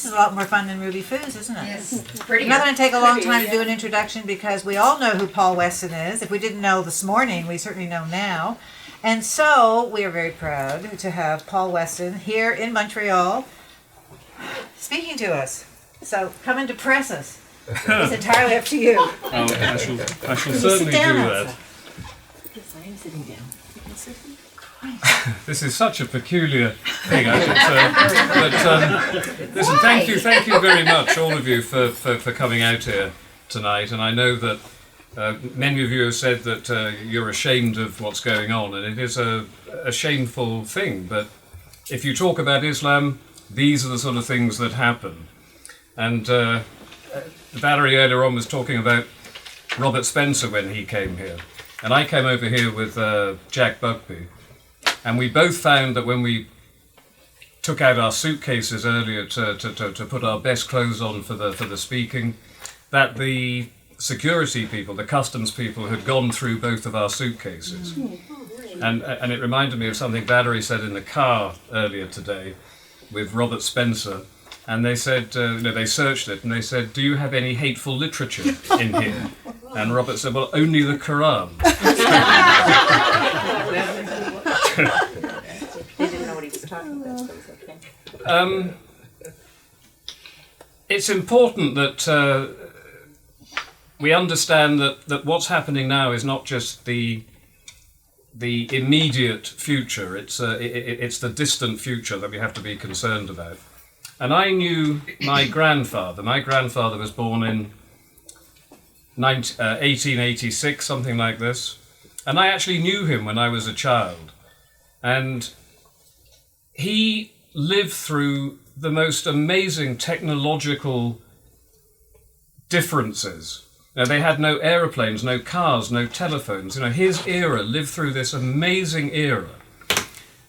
this is a lot more fun than Ruby Foos, isn't it? Yes. Pretty It's not going to take a long time to yeah. do an introduction because we all know who Paul Weston is. If we didn't know this morning, we certainly know now. And so we are very proud to have Paul Weston here in Montreal speaking to us. So come and depress us. It's entirely up to you. Oh, I shall certainly do that. Yes, I am sitting down. This is such a peculiar thing. Listen, thank you very much, all of you, for coming out here tonight. And I know that many of you have said that you're ashamed of what's going on, and it is a shameful thing. But if you talk about Islam, these are the sort of things that happen. And Valerie earlier on was talking about Robert Spencer when he came here. And I came over here with Jack Bugby. And we both found that when we took out our suitcases earlier to put our best clothes on for the speaking, that the security people, the customs people, had gone through both of our suitcases. And it reminded me of something Valerie said in the car earlier today with Robert Spencer. And they said, they searched it, and they said, "Do you have any hateful literature in here?" And Robert said, "Well, only the Quran." They didn't know what he was talking about, so it was okay. It's important that we understand that what's happening now is not just the immediate future. It's the distant future that we have to be concerned about. And I knew my grandfather. My grandfather was born in 1886, something like this. And I actually knew him when I was a child. And he lived through the most amazing technological differences. Now, they had no aeroplanes, no cars, no telephones. His era lived through this amazing era.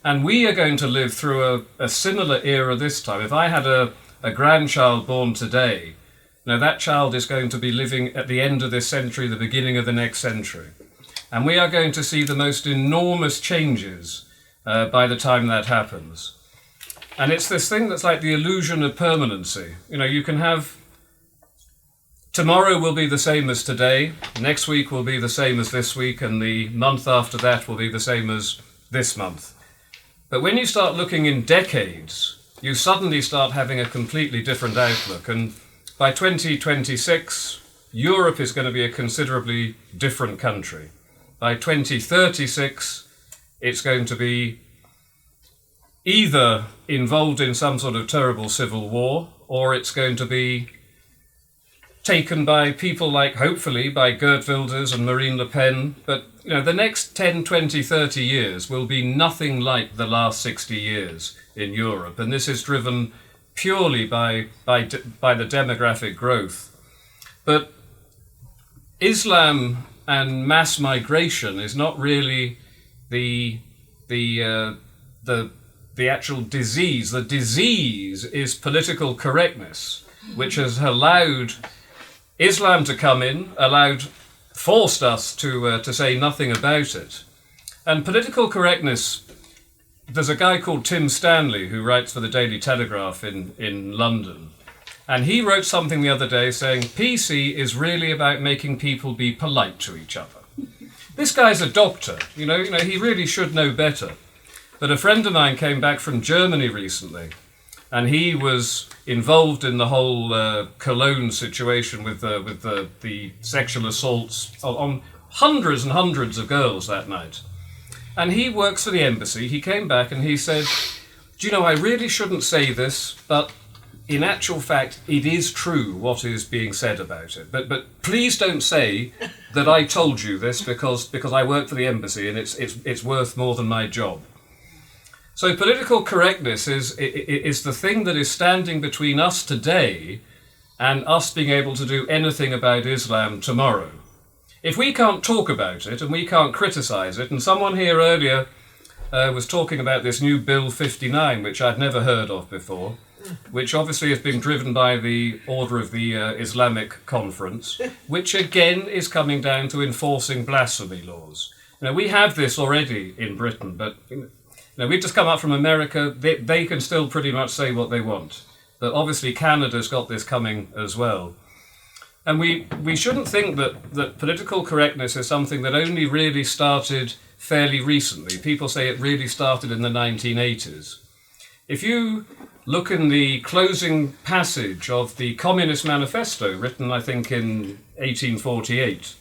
And we are going to live through a similar era this time. If I had a grandchild born today, that child is going to be living at the end of this century, the beginning of the next century. And we are going to see the most enormous changes by the time that happens. And it's this thing that's like the illusion of permanency. You can have tomorrow will be the same as today, next week will be the same as this week, and the month after that will be the same as this month. But when you start looking in decades, you suddenly start having a completely different outlook. And by 2026, Europe is going to be a considerably different country. By 2036, it's going to be either involved in some sort of terrible civil war, or it's going to be taken by people like, hopefully, by Geert Wilders and Marine Le Pen. But, the next 10, 20, 30 years will be nothing like the last 60 years in Europe. And this is driven purely by the demographic growth. But Islam and mass migration is not really the actual disease. The disease is political correctness, which has allowed Islam to come in, forced us to say nothing about it. And political correctness, there's a guy called Tim Stanley who writes for the Daily Telegraph in London. And he wrote something the other day saying, PC is really about making people be polite to each other. This guy's a doctor, he really should know better. But a friend of mine came back from Germany recently, and he was involved in the whole Cologne situation with the sexual assaults on hundreds and hundreds of girls that night. And he works for the embassy. He came back and he said, "Do you know, I really shouldn't say this, but in actual fact, it is true what is being said about it. But please don't say that I told you this because I work for the embassy and it's worth more than my job." So political correctness is the thing that is standing between us today and us being able to do anything about Islam tomorrow. If we can't talk about it and we can't criticize it, and someone here earlier was talking about this new Bill 59, which I'd never heard of before, which obviously has been driven by the order of the Islamic Conference, which again is coming down to enforcing blasphemy laws. We have this already in Britain, but we've just come up from America. They can still pretty much say what they want. But obviously Canada's got this coming as well. And we shouldn't think that political correctness is something that only really started fairly recently. People say it really started in the 1980s. If you look in the closing passage of the Communist Manifesto, written I think in 1848,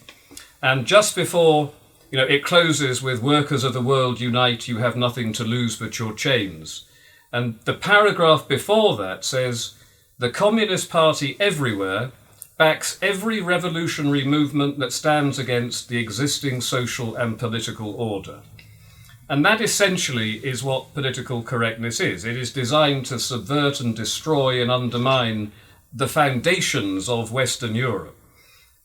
and just before it closes with "Workers of the world unite, you have nothing to lose but your chains." And the paragraph before that says, "The Communist Party everywhere backs every revolutionary movement that stands against the existing social and political order." And that essentially is what political correctness is. It is designed to subvert and destroy and undermine the foundations of Western Europe.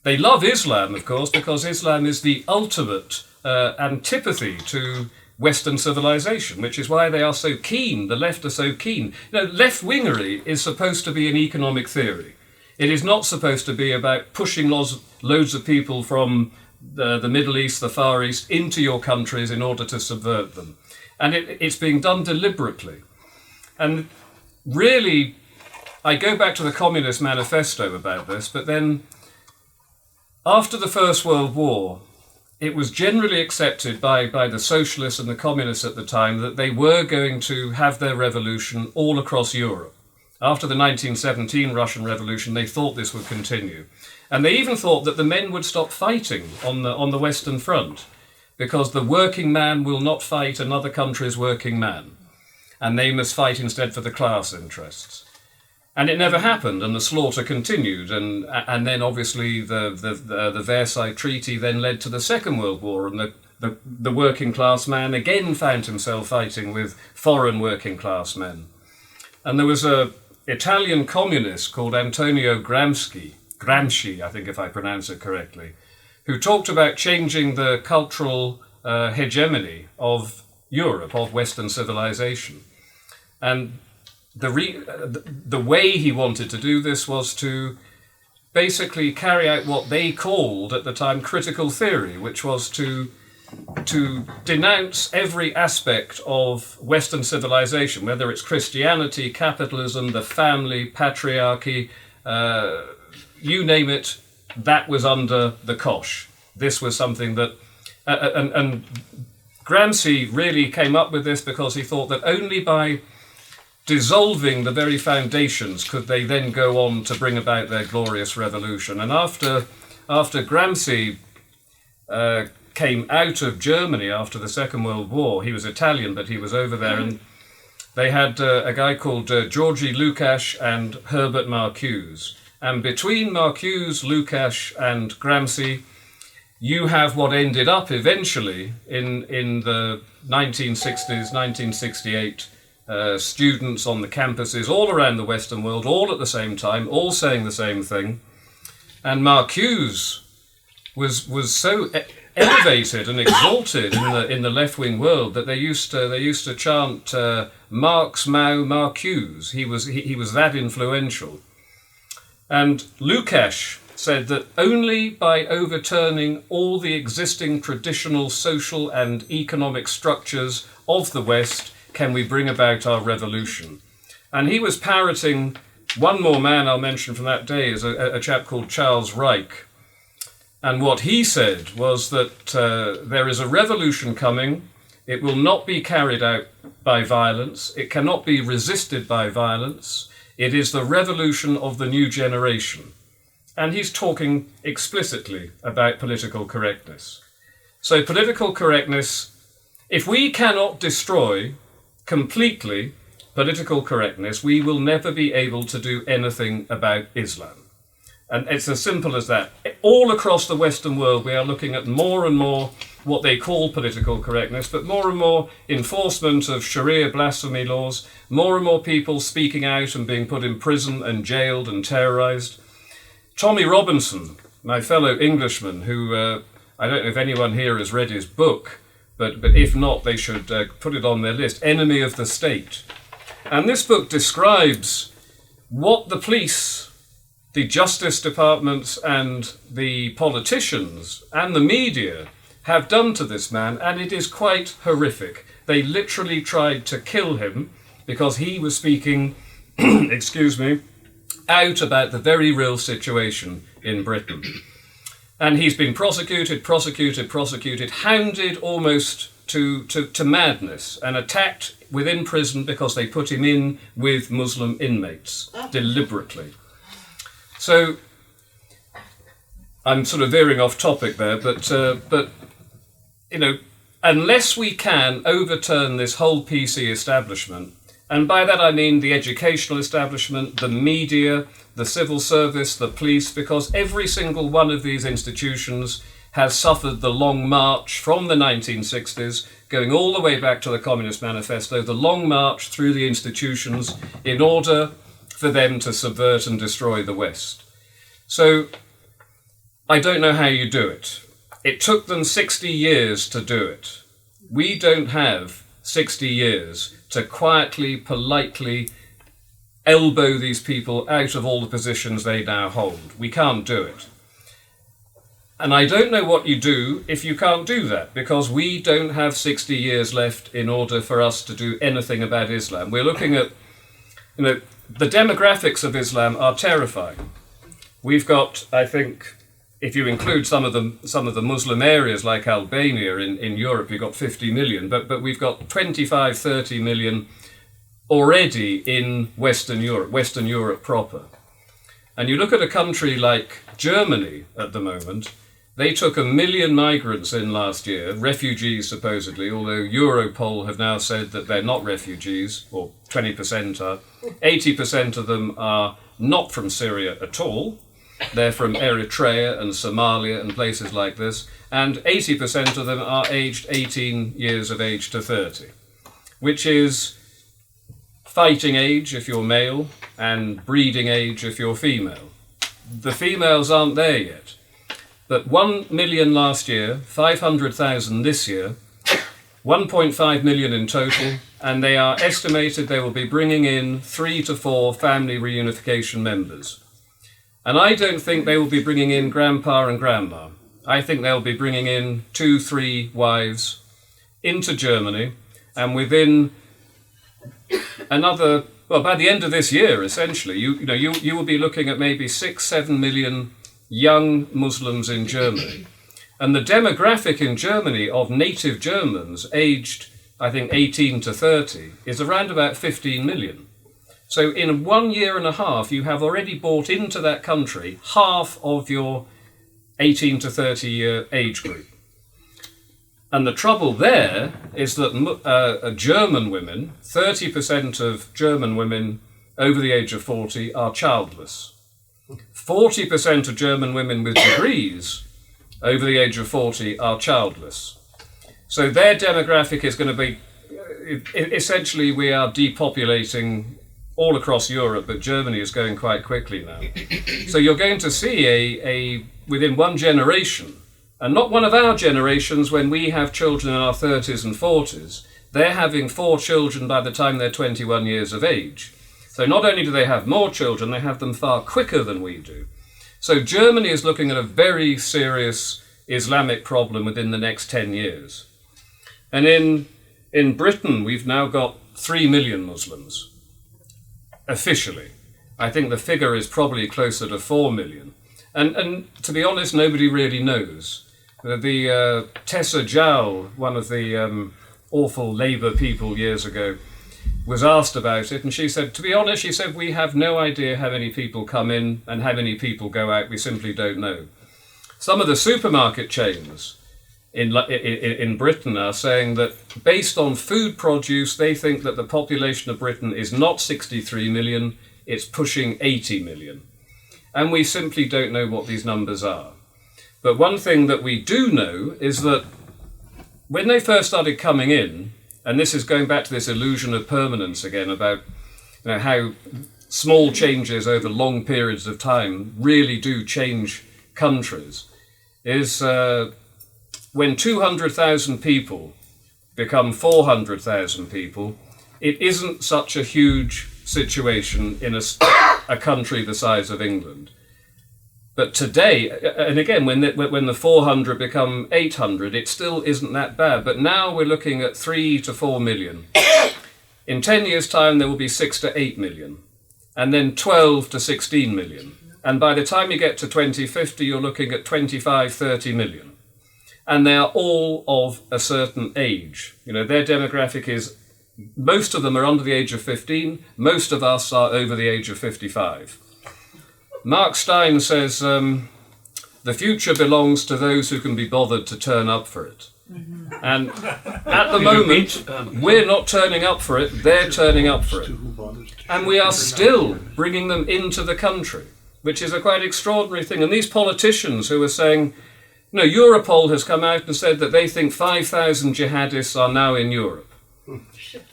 They love Islam, of course, because Islam is the ultimate antipathy to Western civilization, which is why they are so keen, the left are so keen. Left-wingery is supposed to be an economic theory. It is not supposed to be about pushing loads of people from the Middle East, the Far East, into your countries in order to subvert them. And it's being done deliberately. And really, I go back to the Communist Manifesto about this, but then after the First World War, it was generally accepted by the socialists and the communists at the time that they were going to have their revolution all across Europe. After the 1917 Russian Revolution, they thought this would continue. And they even thought that the men would stop fighting on the Western Front, because the working man will not fight another country's working man, and they must fight instead for the class interests. And it never happened, and the slaughter continued, and then obviously the Versailles Treaty then led to the Second World War, and the working class man again found himself fighting with foreign working class men. And there was an Italian communist called Antonio Gramsci, I think if I pronounce it correctly, who talked about changing the cultural hegemony of Europe, of Western civilization. And the way he wanted to do this was to basically carry out what they called at the time critical theory, which was to denounce every aspect of Western civilization, whether it's Christianity, capitalism, the family, patriarchy, you name it, that was under the cosh. This was something that... and Gramsci really came up with this because he thought that only by dissolving the very foundations could they then go on to bring about their glorious revolution. And after Gramsci came out of Germany after the Second World War, he was Italian, but he was over there, and they had a guy called Georgi Lukács and Herbert Marcuse. And between Marcuse, Lukács and Gramsci, you have what ended up eventually in the 1960s, 1968, students on the campuses all around the Western world, all at the same time, all saying the same thing. And Marcuse was so elevated and exalted in the left-wing world that they used to chant Marx, Mao, Marcuse. He was that influential. And Lukács said that only by overturning all the existing traditional social and economic structures of the West can we bring about our revolution. And he was parroting one more man I'll mention from that day is a chap called Charles Reich. And what he said was that there is a revolution coming. It will not be carried out by violence. It cannot be resisted by violence. It is the revolution of the new generation. And he's talking explicitly about political correctness. So political correctness, if we cannot destroy completely political correctness, we will never be able to do anything about Islam. And it's as simple as that. All across the Western world, we are looking at more and more what they call political correctness, but more and more enforcement of Sharia blasphemy laws, more and more people speaking out and being put in prison and jailed and terrorized. Tommy Robinson, my fellow Englishman, who I don't know if anyone here has read his book, but if not, they should put it on their list, Enemy of the State. And this book describes what the police, the justice departments and the politicians and the media have done to this man, and it is quite horrific. They literally tried to kill him because he was speaking excuse me, out about the very real situation in Britain. And he's been prosecuted, hounded almost to madness, and attacked within prison because they put him in with Muslim inmates deliberately. So I'm sort of veering off topic there, but you know, unless we can overturn this whole PC establishment, and by that I mean the educational establishment, the media, the civil service, the police, because every single one of these institutions has suffered the long march from the 1960s, going all the way back to the Communist Manifesto, the long march through the institutions in order for them to subvert and destroy the West. So I don't know how you do it. It took them 60 years to do it. We don't have 60 years to quietly, politely elbow these people out of all the positions they now hold. We can't do it. And I don't know what you do if you can't do that, because we don't have 60 years left in order for us to do anything about Islam. We're looking at, you know, the demographics of Islam are terrifying. We've got, I think, if you include some of the Muslim areas like Albania in Europe, you've got 50 million, but we've got 25, 30 million already in Western Europe proper. And you look at a country like Germany at the moment, they took 1 million migrants in last year, refugees supposedly, although Europol have now said that they're not refugees, or 20% are. 80% of them are not from Syria at all. They're from Eritrea and Somalia and places like this, and 80% of them are aged 18 years of age to 30, which is fighting age if you're male and breeding age if you're female. The females aren't there yet. But 1 million last year, 500,000 this year, 1.5 million in total, and they are estimated they will be bringing in 3 to 4 family reunification members. And I don't think they will be bringing in grandpa and grandma. I think they'll be bringing in 2, 3 wives into Germany, and within another, well, by the end of this year, essentially, you will be looking at maybe 6, 7 million young Muslims in Germany. And the demographic in Germany of native Germans aged, I think, 18 to 30 is around about 15 million. So in 1 year and a half, you have already brought into that country half of your 18 to 30 year age group. And the trouble there is that German women, 30% of German women over the age of 40 are childless. 40% of German women with degrees over the age of 40 are childless. So their demographic is going to be, essentially we are depopulating all across Europe, but Germany is going quite quickly now. So you're going to see within one generation, and not one of our generations when we have children in our 30s and 40s, they're having 4 children by the time they're 21 years of age. So not only do they have more children, they have them far quicker than we do. So Germany is looking at a very serious Islamic problem within the next 10 years. And in Britain, we've now got 3 million Muslims, officially. I think the figure is probably closer to 4 million. And to be honest, nobody really knows. The Tessa Jowell, one of the awful Labour people years ago, was asked about it, and she said, to be honest, she said, we have no idea how many people come in and how many people go out. We simply don't know. Some of the supermarket chains in Britain are saying that based on food produce, they think that the population of Britain is not 63 million, it's pushing 80 million. And we simply don't know what these numbers are. But one thing that we do know is that when they first started coming in, and this is going back to this illusion of permanence again, about how small changes over long periods of time really do change countries, is when 200,000 people become 400,000 people, it isn't such a huge situation in a country the size of England. But today, and again, when the 400 become 800, it still isn't that bad. But now we're looking at 3 to 4 million. In 10 years' time, there will be 6 to 8 million. and then 12 to 16 million. And by the time you get to 2050, you're looking at 25, 30 million. And they are all of a certain age. You know, their demographic is, most of them are under the age of 15, most of us are over the age of 55. Mark Stein says, the future belongs to those who can be bothered to turn up for it. And at the moment, we're not turning up for it, they're turning up for it. And we are still bringing them into the country, which is a quite extraordinary thing. And these politicians who are saying, you know, Europol has come out and said that they think 5,000 jihadists are now in Europe.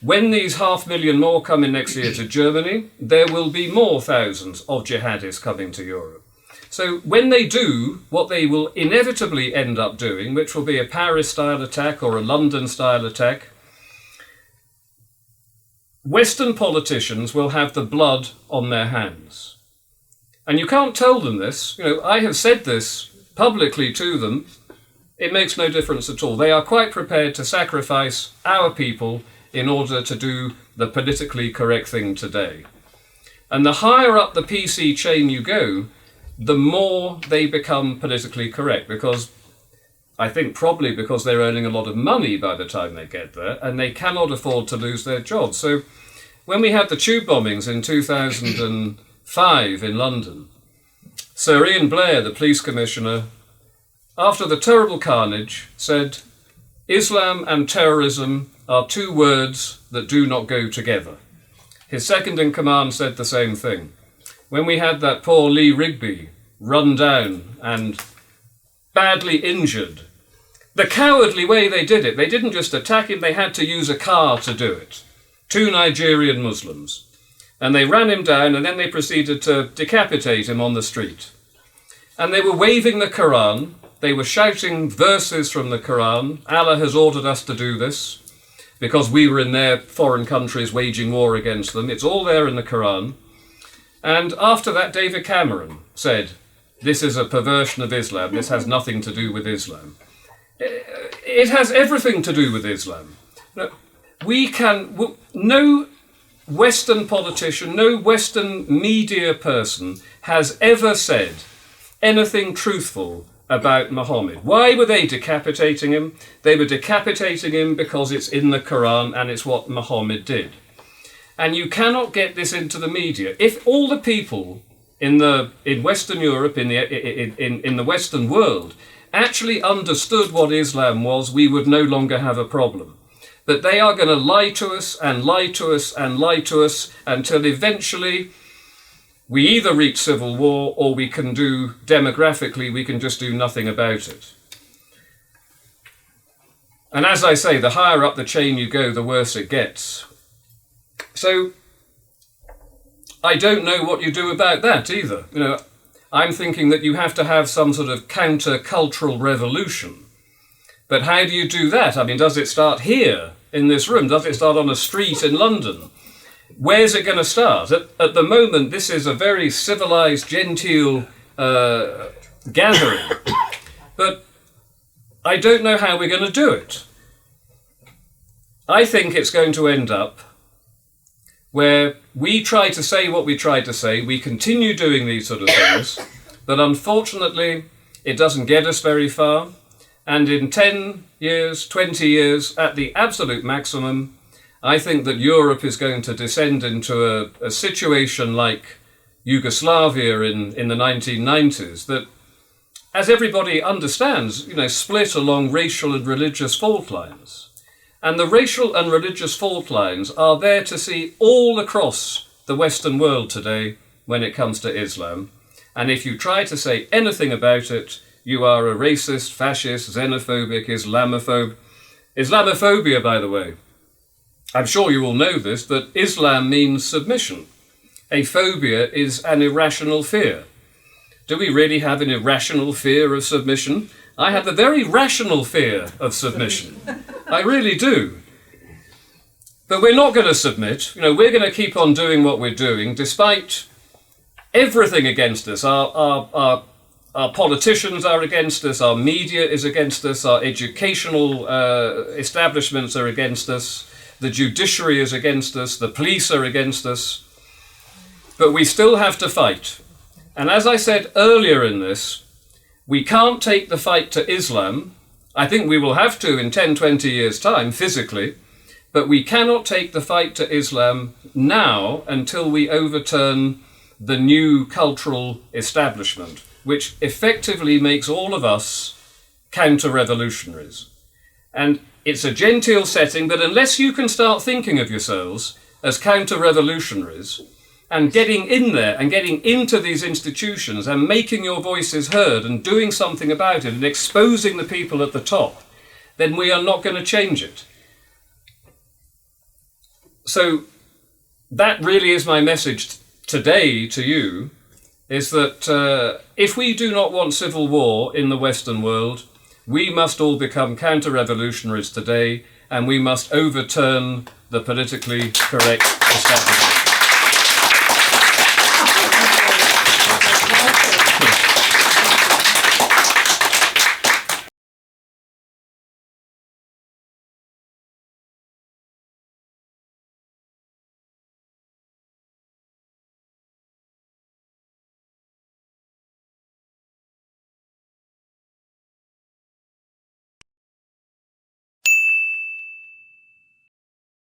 When these 500,000 more come in next year to Germany, there will be more thousands of jihadists coming to Europe. So when they do what they will inevitably end up doing, which will be a Paris-style attack or a London-style attack, Western politicians will have the blood on their hands. And you can't tell them this. You know, I have said this publicly to them. It makes no difference at all. They are quite prepared to sacrifice our people in order to do the politically correct thing today. And the higher up the PC chain you go, the more they become politically correct, because I think probably because they're earning a lot of money by the time they get there, and they cannot afford to lose their jobs. So when we had the tube bombings in 2005 in London, Sir Ian Blair, the police commissioner, after the terrible carnage, said, Islam and terrorism are two words that do not go together. His second in command said the same thing. When we had that poor Lee Rigby run down and badly injured, the cowardly way they did it, they didn't just attack him, they had to use a car to do it. 2 Nigerian Muslims. And they ran him down and then they proceeded to decapitate him on the street. And they were waving the Quran, they were shouting verses from the Quran. Allah has ordered us to do this because we were in their foreign countries waging war against them. It's all there in the Quran. And after that, David Cameron said, this is a perversion of Islam. This has nothing to do with Islam. It has everything to do with Islam. No Western politician, no Western media person has ever said anything truthful about Muhammad. Why were they decapitating him? They were decapitating him because it's in the Quran and it's what Muhammad did. And you cannot get this into the media. If all the people in Western Europe, in the Western world, actually understood what Islam was, we would no longer have a problem. But they are going to lie to us and lie to us and lie to us until eventually we either reach civil war or we can do, demographically, we can just do nothing about it. And as I say, the higher up the chain you go, the worse it gets. So I don't know what you do about that either. You know, I'm thinking that you have to have some sort of counter-cultural revolution. But how do you do that? I mean, does it start here in this room? Does it start on a street in London? Where's it going to start? At the moment, this is a very civilized, genteel gathering. But I don't know how we're going to do it. I think it's going to end up where we try to say what we try to say, we continue doing these sort of things, but unfortunately, it doesn't get us very far. And in 10 years, 20 years, at the absolute maximum, I think that Europe is going to descend into a situation like Yugoslavia in the 1990s, that, as everybody understands, you know, split along racial and religious fault lines. And the racial and religious fault lines are there to see all across the Western world today when it comes to Islam. And if you try to say anything about it, you are a racist, fascist, xenophobic, Islamophobe. Islamophobia, by the way, I'm sure you all know this, but Islam means submission. A phobia is an irrational fear. Do we really have an irrational fear of submission? I have a very rational fear of submission. I really do. But we're not going to submit. You know, we're going to keep on doing what we're doing, despite everything against us. Our politicians are against us, our media is against us, our educational establishments are against us, the judiciary is against us, the police are against us. But we still have to fight. And as I said earlier in this, we can't take the fight to Islam. I think we will have to in 10, 20 years' time, physically, but we cannot take the fight to Islam now until we overturn the new cultural establishment, which effectively makes all of us counter-revolutionaries. And it's a genteel setting, but unless you can start thinking of yourselves as counter-revolutionaries and getting in there and getting into these institutions and making your voices heard and doing something about it and exposing the people at the top, then we are not going to change it. So that really is my message today to you, is that if we do not want civil war in the Western world, we must all become counter-revolutionaries today, and we must overturn the politically correct establishment.